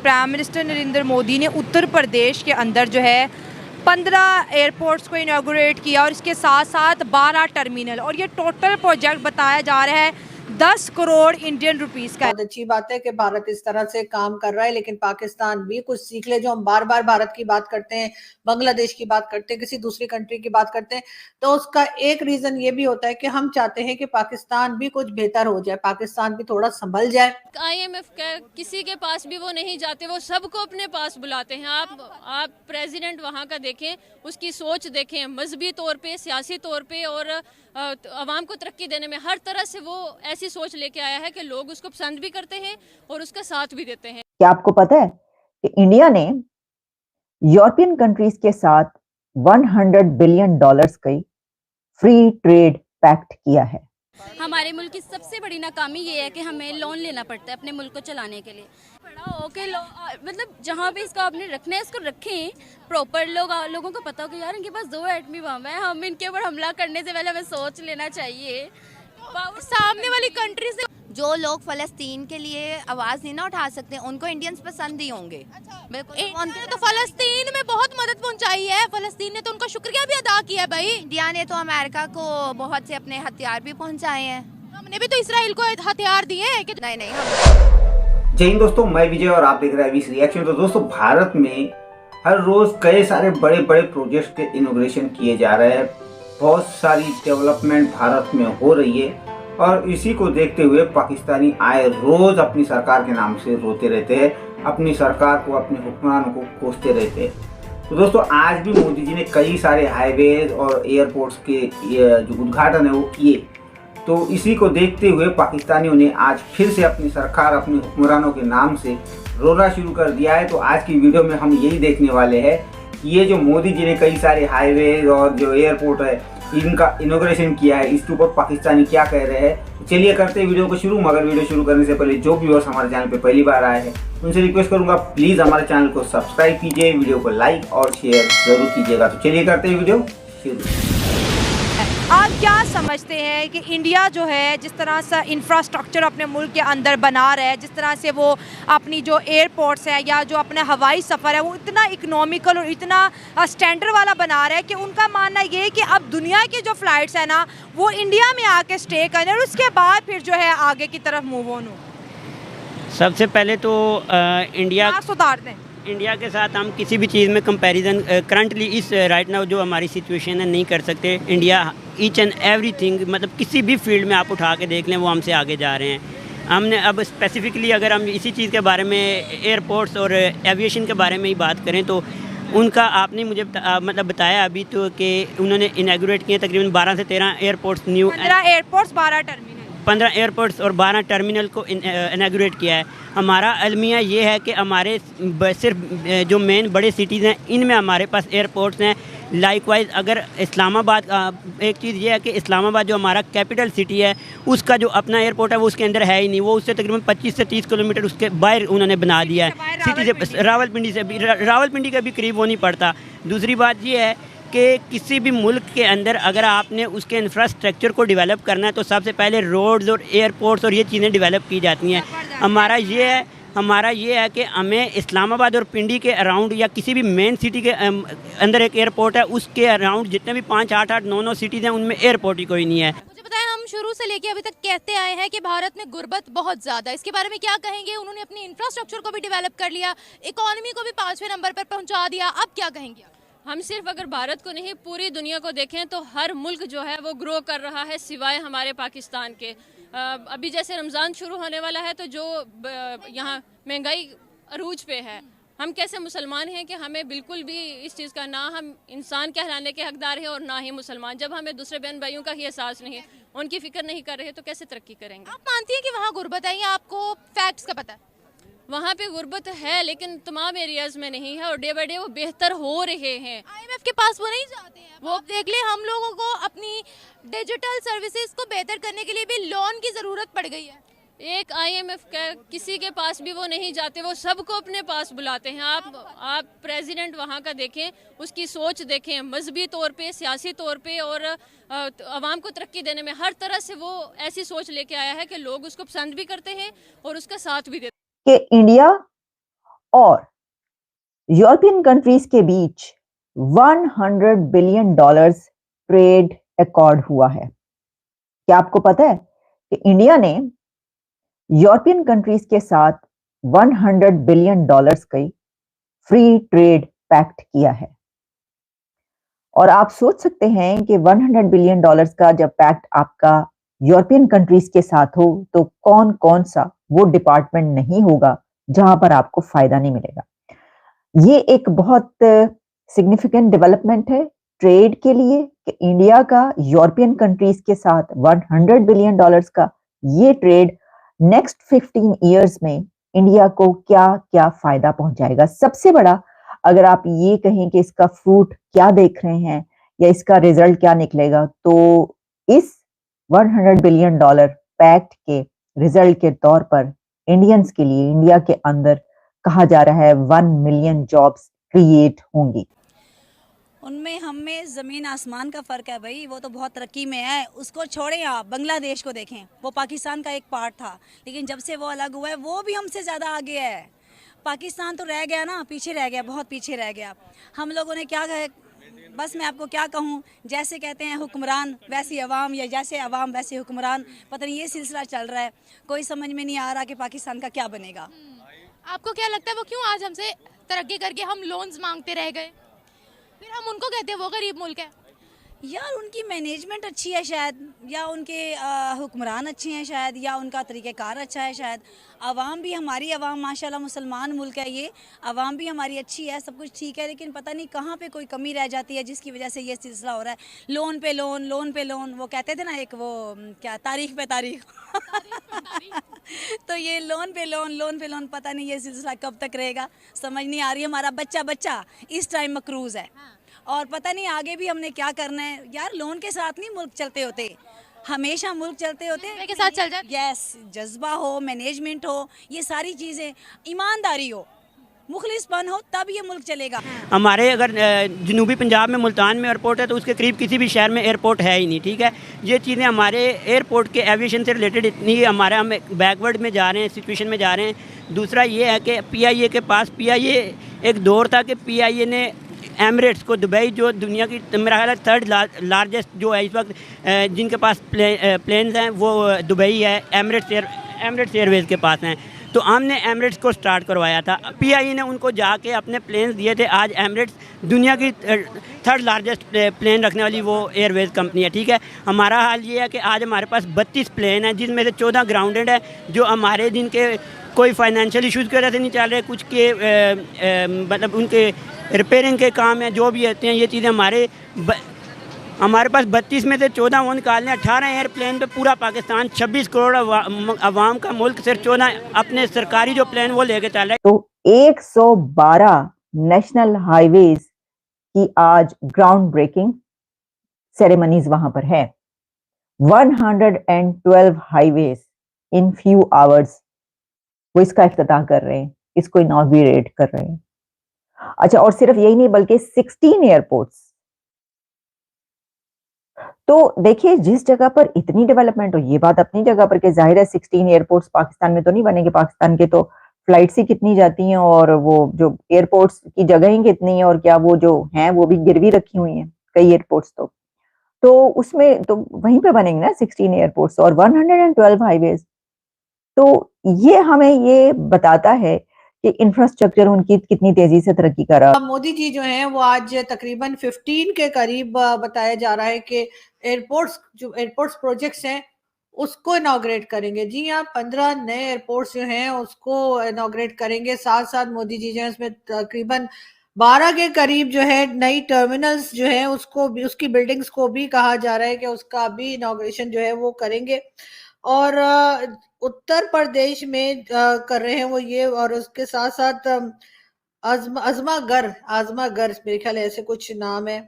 Prime minister Narendra Modi ने उत्तर प्रदेश के अंदर जो है 15 एयरपोर्ट्स को इनॉग्रेट किया और इसके साथ साथ 12 टर्मिनल, और ये टोटल प्रोजेक्ट बताया जा रहा है 10 करोड़ इंडियन रुपीस का। बहुत अच्छी बात है कि भारत इस तरह से काम कर रहा है, लेकिन पाकिस्तान भी कुछ सीख ले। जो हम बार बार भारत की बात करते हैं, बांग्लादेश की बात करते हैं, किसी दूसरी कंट्री की बात करते हैं, तो उसका एक रीजन ये भी होता है कि हम चाहते हैं कि पाकिस्तान भी कुछ बेहतर हो जाए, पाकिस्तान भी थोड़ा संभल जाए। IMF किसी के पास भी वो नहीं जाते, वो सबको अपने पास बुलाते हैं। आप प्रेसिडेंट वहाँ का देखें, उसकी सोच देखें, मजहबी तौर पे, सियासी तौर पे और अवाम को तरक्की देने में हर तरह से वो ऐसी सोच लेके आया है कि लोग उसको पसंद भी करते हैं और उसका साथ भी देते हैं। क्या आपको पता है कि इंडिया ने यूरोपियन कंट्रीज के साथ $100 बिलियन की फ्री ट्रेड पैक्ट किया है? हमारे मुल्क की सबसे बड़ी नाकामी ये है कि हमें लोन लेना पड़ता है अपने मुल्क को चलाने के लिए। बड़ा हो के मतलब जहाँ पे इसका आपने रखना है इसको रखें प्रॉपर। लोगों को पता हो कि यार इनके पास 2 एटमी बम है, हम इनके ऊपर हमला करने से पहले हमें सोच लेना चाहिए। सामने वाली कंट्री से जो लोग फलस्तीन के लिए आवाज नहीं ना उठा सकते, उनको इंडियंस पसंद ही होंगे। उन्होंने तो फलस्तीन में बहुत मदद पहुंचाई है, फलस्तीन ने तो उनका शुक्रिया भी अदा किया है भाई। इंडिया ने तो अमेरिका को बहुत से अपने हथियार भी पहुंचाए हैं। हमने भी तो इसराइल को हथियार दिए हैं कि नहीं हम। जय हिंद दोस्तों, मैं विजय और आप देख रहे हैं अभी रिएक्शन। तो दोस्तों, भारत में हर रोज कई सारे बड़े बड़े प्रोजेक्ट के इनॉग्रेशन किए जा रहे हैं। बहुत सारी डेवलपमेंट भारत में हो रही है और इसी को देखते हुए पाकिस्तानी आए रोज अपनी सरकार के नाम से रोते रहते हैं, अपनी सरकार को, अपने हुक्मरानों को कोसते रहते हैं। तो दोस्तों, आज भी मोदी जी ने कई सारे हाईवेज और एयरपोर्ट्स के जो उद्घाटन है वो किए। तो इसी को देखते हुए पाकिस्तानियों ने आज फिर से अपनी सरकार, अपने हुक्मरानों के नाम से रोना शुरू कर दिया है। तो आज की वीडियो में हम यही देखने वाले हैं कि ये जो मोदी जी ने कई सारे हाईवेज और जो एयरपोर्ट है इनका इनॉग्रेशन किया है, इसके ऊपर पाकिस्तानी क्या कह रहे हैं। चलिए करते हैं वीडियो को शुरू। मगर वीडियो शुरू करने से पहले जो व्यूअर्स हमारे चैनल पे पहली बार आए हैं उनसे रिक्वेस्ट करूंगा, प्लीज़ हमारे चैनल को सब्सक्राइब कीजिए, वीडियो को लाइक और शेयर जरूर कीजिएगा। तो चलिए करते हैं वीडियो शुरू। आप क्या समझते हैं कि इंडिया जो है जिस तरह से इंफ्रास्ट्रक्चर अपने मुल्क के अंदर बना रहा है, जिस तरह से वो अपनी जो एयरपोर्ट्स है या जो अपना हवाई सफ़र है वो इतना इकोनॉमिकल और इतना स्टैंडर्ड वाला बना रहा है कि उनका मानना ये है कि अब दुनिया की जो फ़्लाइट्स है ना वो इंडिया में आके स्टे करें और उसके बाद फिर जो है आगे की तरफ मूव ऑन हो। सबसे पहले तो इंडिया सुधार दें। इंडिया के साथ हम किसी भी चीज़ में कंपैरिजन करंटली इस राइट नाउ जो हमारी सिचुएशन है नहीं कर सकते। इंडिया ईच एंड एवरीथिंग, मतलब किसी भी फील्ड में आप उठा के देख लें वो हमसे आगे जा रहे हैं। हमने अब स्पेसिफिकली अगर हम इसी चीज़ के बारे में, एयरपोर्ट्स और एविएशन के बारे में ही बात करें तो उनका आपने मुझे मतलब बताया अभी तो कि उन्होंने इनॉग्रेट किए तकरीबन 12 से 13 airports, new 15 airports 12 terminal, 15 airports और 12 टर्मिनल को इनॉग्रेट किया है। हमारा अलमिया ये है कि हमारे सिर्फ जो मेन बड़े सिटीज़ हैं इनमें हमारे पास एयरपोर्ट्स हैं। लाइकवाइज अगर इस्लामाबाद, एक चीज़ ये है कि इस्लामाबाद जो हमारा कैपिटल सिटी है उसका जो अपना एयरपोर्ट है वो उसके अंदर है ही नहीं, वो उससे तकरीबन 25 से 30 किलोमीटर उसके बाहर उन्होंने बना दिया है सिटी से। रावलपिंडी का भी करीब वो नहीं पड़ता। दूसरी बात ये है कि किसी भी मुल्क के अंदर अगर आपने उसके इंफ्रास्ट्रक्चर को डेवलप करना है तो सबसे पहले रोड्स और एयरपोर्ट्स और ये चीज़ें डेवलप की जाती हैं। हमारा ये है कि हमें इस्लामाबाद और पिंडी के अराउंड या किसी भी मेन सिटी के अंदर एक एयरपोर्ट है, उसके अराउंड जितने भी 5, 8, 8, 9 सिटीज़ हैं उनमें एयरपोर्ट ही कोई नहीं है। मुझे बताएं, हम शुरू से लेके अभी तक कहते आए हैं कि भारत में गुर्बत बहुत ज़्यादा है, इसके बारे में क्या कहेंगे? उन्होंने अपनी इंफ्रास्ट्रक्चर को भी डेवलप कर लिया, इकोनॉमी को भी 5वें नंबर पर पहुँचा दिया, अब क्या कहेंगे? हम सिर्फ अगर भारत को नहीं पूरी दुनिया को देखें तो हर मुल्क जो है वो ग्रो कर रहा है सिवाय हमारे पाकिस्तान के। अभी जैसे रमज़ान शुरू होने वाला है तो जो यहाँ महंगाई अरूज पे है, हम कैसे मुसलमान हैं कि हमें बिल्कुल भी इस चीज़ का, ना हम इंसान कहलाने के हकदार हैं और ना ही मुसलमान। जब हमें दूसरे बहन भाइयों का ही एहसास नहीं है, उनकी फ़िक्र नहीं कर रहे तो कैसे तरक्की करेंगे? आप मानती हैं कि वहाँ गुर्बत है या आपको फैक्ट्स का पता है? वहाँ पे गुर्बत है लेकिन तमाम एरियाज में नहीं है और डे बाई डे वो बेहतर हो रहे हैं। IMF के पास वो नहीं जाते हैं। वो देख ले, हम लोगों को अपनी डिजिटल सर्विसेज को बेहतर करने के लिए भी लोन की ज़रूरत पड़ गई है। एक आईएमएफ का किसी के पास भी वो नहीं जाते, वो सबको अपने पास बुलाते हैं। आप प्रेसिडेंट वहाँ का देखें, उसकी सोच देखें, मजहबी तौर पे, सियासी तौर पे और आवाम को तरक्की देने में हर तरह से वो ऐसी सोच लेके आया है कि लोग उसको पसंद भी करते हैं और उसका साथ भी देते हैं कि इंडिया और यूरोपियन कंट्रीज के बीच $100 बिलियन ट्रेड अकॉर्ड हुआ है। क्या आपको पता है कि इंडिया ने यूरोपियन कंट्रीज के साथ $100 बिलियन की फ्री ट्रेड पैक्ट किया है? और आप सोच सकते हैं कि $100 बिलियन का जब पैक्ट आपका यूरोपियन कंट्रीज के साथ हो तो कौन कौन सा वो डिपार्टमेंट नहीं होगा जहां पर आपको फायदा नहीं मिलेगा। ये एक बहुत सिग्निफिकेंट डेवलपमेंट है ट्रेड के लिए कि इंडिया का यूरोपियन कंट्रीज के साथ $100 बिलियन का ये ट्रेड नेक्स्ट 15 इयर्स में इंडिया को क्या क्या फायदा पहुंचाएगा। सबसे बड़ा अगर आप ये कहें कि इसका फ्रूट क्या देख रहे हैं या इसका रिजल्ट क्या निकलेगा, तो इस $100 बिलियन पैक्ट के रिजल्ट के तौर पर इंडियंस के लिए इंडिया के अंदर कहा जा रहा है 1 मिलियन जॉब्स क्रिएट होंगी। उनमें हम में ज़मीन आसमान का फ़र्क है भाई, वो तो बहुत तरक्की में है। उसको छोड़ें, आप बांग्लादेश को देखें, वो पाकिस्तान का एक पार्ट था, लेकिन जब से वो अलग हुआ है वो भी हमसे ज़्यादा आगे है। पाकिस्तान तो रह गया ना, पीछे रह गया, बहुत पीछे रह गया। हम लोगों ने क्या है, बस मैं आपको क्या कहूँ, जैसे कहते हैं हुक्मरान वैसी अवाम या जैसे अवाम वैसे हुक्मरान, पता नहीं ये सिलसिला चल रहा है। कोई समझ में नहीं आ रहा कि पाकिस्तान का क्या बनेगा। आपको क्या लगता है वो क्यों आज हमसे तरक्की करके हम लोन्स मांगते रह गए, फिर हम उनको कहते हैं वो गरीब मुल्क है? यार उनकी मैनेजमेंट अच्छी है शायद, या उनके हुक्मरान अच्छे हैं शायद, या उनका तरीक़ेकार अच्छा है शायद। आवाम भी हमारी आवाम माशाल्लाह मुसलमान मुल्क है ये, आवाम भी हमारी अच्छी है, सब कुछ ठीक है, लेकिन पता नहीं कहाँ पे कोई कमी रह जाती है जिसकी वजह से ये सिलसिला हो रहा है। लोन पे लोन, लोन पे लोन, वो कहते थे ना एक वो क्या, तारीख पे तारीख तो ये लोन पे लोन, लोन पे लोन, पता नहीं ये सिलसिला कब तक रहेगा, समझ नहीं आ रही। हमारा बच्चा इस टाइम मकरूज़ है और पता नहीं आगे भी हमने क्या करना है। यार लोन के साथ नहीं मुल्क चलते होते, हमेशा मुल्क चलते होते के साथ चल जाए। यस, जज्बा हो, मैनेजमेंट हो, ये सारी चीज़ें, ईमानदारी हो, मुखलिसपन हो, तब ये मुल्क चलेगा। हमारे अगर जनूबी पंजाब में मुल्तान में एयरपोर्ट है तो उसके करीब किसी भी शहर में एयरपोर्ट है ही नहीं, ठीक है। ये चीज़ें हमारे एयरपोर्ट के एविएशन से रिलेटेड इतनी हमारे हम बैकवर्ड में जा रहे हैं, सिचुएशन में जा रहे हैं। दूसरा ये है कि पीआईए के पास, पीआईए एक दौर था कि पीआईए ने एमिरेट्स को, दुबई जो दुनिया की मेरा ख्याल है 3rd लार्जेस्ट जो है इस वक्त जिनके पास प्लेन्स हैं वो दुबई है, एमिरेट्स एयरवेज़ के पास हैं। तो हमने एमिरेट्स को स्टार्ट करवाया था, पीआईए ने उनको जाके अपने प्लेन्स दिए थे। आज एमिरेट्स दुनिया की 3rd लार्जेस्ट प्लेन रखने वाली वो एयरवेज़ कंपनी है, ठीक है। हमारा हाल ये है कि आज हमारे पास 32 प्लेन हैं जिनमें से 14 ग्राउंडेड है, जो हमारे जिनके कोई फाइनेंशियल इश्यूज़ की वजह से नहीं चल रहे, कुछ के मतलब उनके रिपेयरिंग के काम हैं, जो भी होते हैं ये चीज़ें हमारे पास 32 में से 14 वो निकालने, 18 एयरप्लेन पे पूरा पाकिस्तान 26 करोड़ आवाम का मुल्क सिर्फ 14 अपने सरकारी जो प्लेन वो लेके चल रहा है। तो 112 नेशनल हाईवेज की आज ग्राउंड ब्रेकिंग सेरेमनीज वहां पर है। 112 हाईवेज इन फ्यू आवर्स वो इसका इफ्तिताह कर रहे हैं, इसको इनॉग्रेट कर रहे हैं। अच्छा, और सिर्फ यही नहीं बल्कि 16 एयरपोर्ट्स। तो देखिए जिस जगह पर इतनी डेवलपमेंट हो, ये बात अपनी जगह पर कि जाहिर है 16 एयरपोर्ट्स पाकिस्तान में तो नहीं बनेंगे, पाकिस्तान के तो फ्लाइट्स ही कितनी जाती हैं और वो जो एयरपोर्ट्स की जगह ही कितनी है, और क्या वो जो हैं वो भी गिरवी रखी हुई हैं कई एयरपोर्ट्स। तो उसमें तो वहीं पे बनेंगे ना 16 एयरपोर्ट्स और 112 हाईवेज। तो ये हमें ये बताता है कि इंफ्रास्ट्रक्चर उनकी कितनी तेजी से तरक्की कर रहा है। मोदी जी जो हैं वो आज तकरीबन 15 के करीब बताया जा रहा है कि एयरपोर्ट्स प्रोजेक्ट्स हैं उसको इनॉग्रेट करेंगे। जी हाँ, 15 नए एयरपोर्ट्स जो हैं उसको इनॉग्रेट करेंगे। साथ साथ मोदी जी जो है उसमें तकरीबन 12 के करीब जो है नई टर्मिनल्स जो है उसको भी, उसकी बिल्डिंग्स को भी कहा जा रहा है कि उसका भी इनॉग्रेशन जो है वो करेंगे। और उत्तर प्रदेश में कर रहे हैं वो ये, और उसके साथ साथ आजमागढ़ मेरे ख्याल ऐसे कुछ नाम है,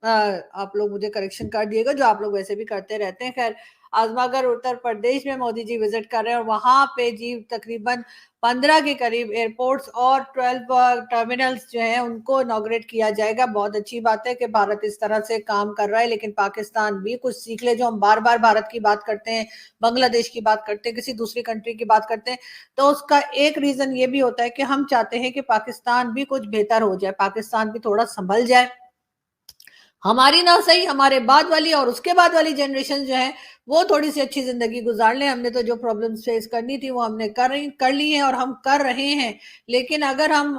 आप लोग मुझे करेक्शन कर दिएगा, जो आप लोग वैसे भी करते रहते हैं। खैर, आजमागढ़ उत्तर प्रदेश में मोदी जी विजिट कर रहे हैं और वहां पे जी तकरीबन 15 के करीब एयरपोर्ट्स और 12 टर्मिनल्स जो हैं उनको इनॉग्रेट किया जाएगा। बहुत अच्छी बात है कि भारत इस तरह से काम कर रहा है, लेकिन पाकिस्तान भी कुछ सीख ले। जो हम बार बार भारत की बात करते हैं, बांग्लादेश की बात करते हैं, किसी दूसरी कंट्री की बात करते हैं, तो उसका एक रीजन ये भी होता है कि हम चाहते हैं कि पाकिस्तान भी कुछ बेहतर हो जाए, पाकिस्तान भी थोड़ा संभल जाए। हमारी ना सही, हमारे बाद वाली और उसके बाद वाली जनरेशन जो है वो थोड़ी सी अच्छी जिंदगी गुजार लें। हमने तो जो प्रॉब्लम्स फेस करनी थी वो हमने कर ली है और हम कर रहे हैं। लेकिन अगर हम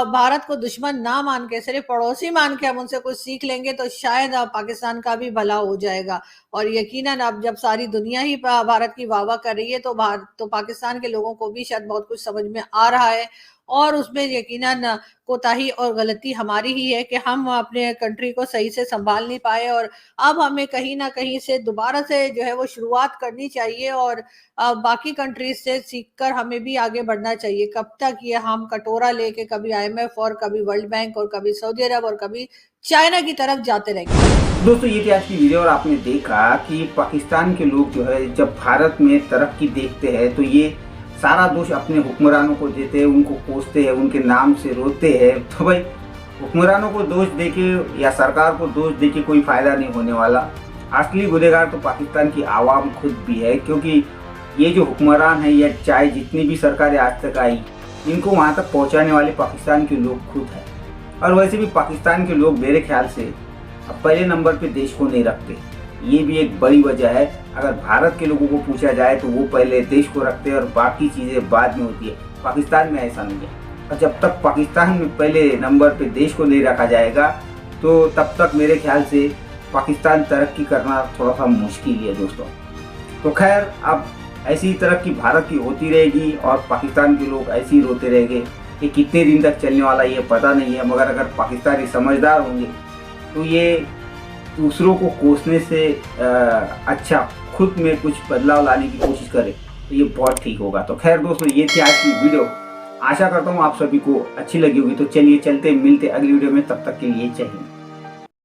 भारत को दुश्मन ना मान के, सिर्फ पड़ोसी मान के हम उनसे कुछ सीख लेंगे तो शायद पाकिस्तान का भी भला हो जाएगा। और यकीनन अब जब सारी दुनिया ही भारत की वाह कर रही है तो पाकिस्तान के लोगों को भी शायद बहुत कुछ समझ में आ रहा है। और उसमें यकीनन कोताही और गलती हमारी ही है कि हम अपने कंट्री को सही से संभाल नहीं पाए, और अब हमें कहीं ना कहीं से दोबारा से जो है वो शुरुआत करनी चाहिए और बाकी कंट्रीज से सीखकर हमें भी आगे बढ़ना चाहिए। कब तक ये हम कटोरा लेके कभी IMF और कभी वर्ल्ड बैंक और कभी सऊदी अरब और कभी चाइना की तरफ जाते रहेंगे। दोस्तों, ये थी आज की वीडियो और आपने देखा कि पाकिस्तान के लोग जो है जब भारत में तरक्की देखते हैं तो ये सारा दोष अपने हुक्मरानों को देते हैं, उनको कोसते हैं, उनके नाम से रोते हैं। तो भाई हुक्मरानों को दोष देके या सरकार को दोष देके कोई फायदा नहीं होने वाला। असली गुनहगार तो पाकिस्तान की आवाम खुद भी है, क्योंकि ये जो हुक्मरान है या चाहे जितनी भी सरकारें आज तक आई, इनको वहाँ तक पहुँचाने वाले पाकिस्तान के लोग खुद हैं। और वैसे भी पाकिस्तान के लोग मेरे ख्याल से अब पहले नंबर पे देश को नहीं रखते, ये भी एक बड़ी वजह है। अगर भारत के लोगों को पूछा जाए तो वो पहले देश को रखते हैं और बाकी चीज़ें बाद में होती है। पाकिस्तान में ऐसा नहीं है, और जब तक पाकिस्तान में पहले नंबर पे देश को नहीं रखा जाएगा तो तब तक मेरे ख्याल से पाकिस्तान तरक्की करना थोड़ा सा मुश्किल है दोस्तों। तो खैर, अब ऐसी तरक्की भारत की होती रहेगी और पाकिस्तान के लोग ऐसे ही रोते रहेंगे। कि कितने दिन तक चलने वाला ये पता नहीं है, मगर अगर पाकिस्तानी समझदार होंगे तो ये दूसरों को कोसने से अच्छा खुद में कुछ बदलाव लाने की कोशिश करें तो ये बहुत ठीक होगा। तो खैर दोस्तों, ये थी आज की वीडियो। आशा करता हूँ आप सभी को अच्छी लगी होगी। तो चलिए चलते मिलते अगली वीडियो में, तब तक के लिए जय हिंद।